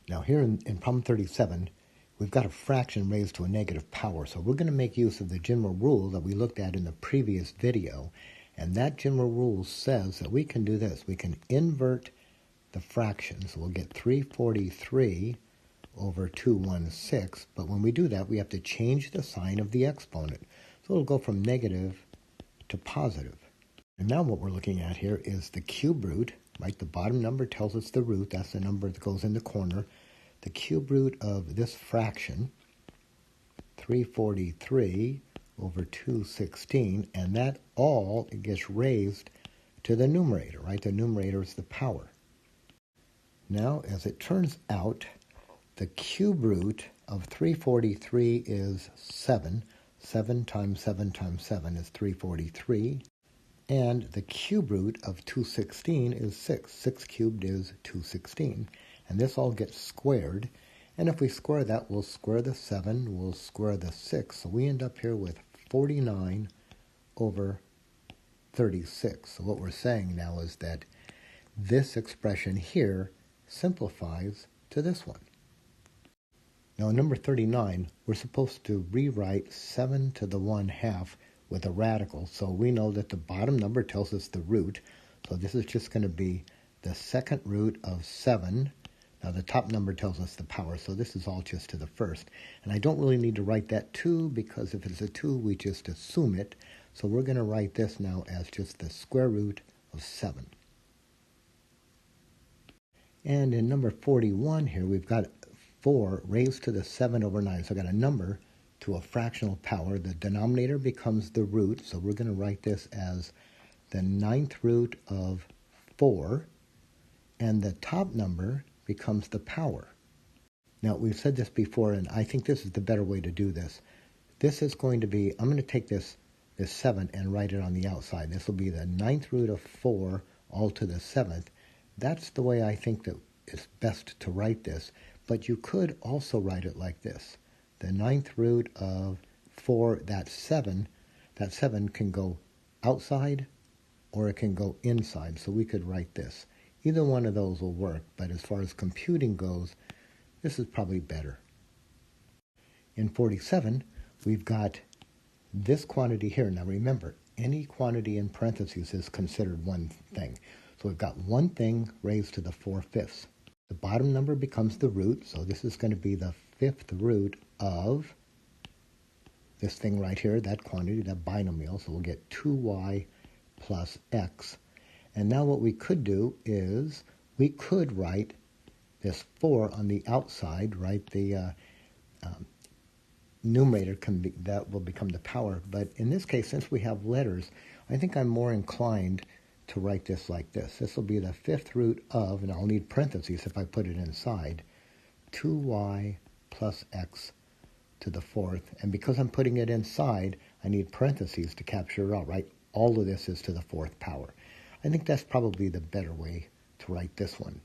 Now here in problem 37, we've got a fraction raised to a negative power. So we're going to make use of the general rule that we looked at in the previous video. And that general rule says that we can do this. We can invert the fraction. So we'll get 343 over 216. But when we do that, we have to change the sign of the exponent. So it'll go from negative to positive. And now what we're looking at here is the cube root, right? The bottom number tells us the root. That's the number that goes in the corner. The cube root of this fraction, 343 over 216, and that all gets raised to the numerator, right? The numerator is the power. Now, as it turns out, the cube root of 343 is 7. 7 times 7 times 7 is 343. And the cube root of 216 is 6. 6 cubed is 216. And this all gets squared. And if we square that, we'll square the 7, we'll square the 6. So we end up here with 49 over 36. So what we're saying now is that this expression here simplifies to this one. Now in number 39, we're supposed to rewrite 7 to the 1/2 with a radical. So we know that the bottom number tells us the root. So this is just going to be the second root of 7. Now the top number tells us the power, so this is all just to the first. And I don't really need to write that 2, because if it's a 2, we just assume it. So we're going to write this now as just the square root of 7. And in number 41 here, we've got 4 raised to the 7 over 9. So I've got a number to a fractional power. The denominator becomes the root, so we're going to write this as the 9th root of 4, and the top number becomes the power. Now, we've said this before, and I think this is the better way to do this. This is going to be, I'm going to take this 7 and write it on the outside. This will be the 9th root of 4 all to the 7th. That's the way I think that it's best to write this, but you could also write it like this. The 9th root of 4, that 7 can go outside or it can go inside. So we could write this. Either one of those will work, but as far as computing goes, this is probably better. In 47, we've got this quantity here. Now remember, any quantity in parentheses is considered one thing. So we've got one thing raised to the 4/5. The bottom number becomes the root, so this is going to be the 5th root of this thing right here, that quantity, that binomial. So we'll get 2y plus x. And now what we could do is we could write this 4 on the outside, right? The numerator that will become the power. But in this case, since we have letters, I think I'm more inclined to write this like this. This will be the 5th root of, and I'll need parentheses if I put it inside, 2y plus x to the 4th. And because I'm putting it inside, I need parentheses to capture it out, right? All of this is to the 4th power. I think that's probably the better way to write this one.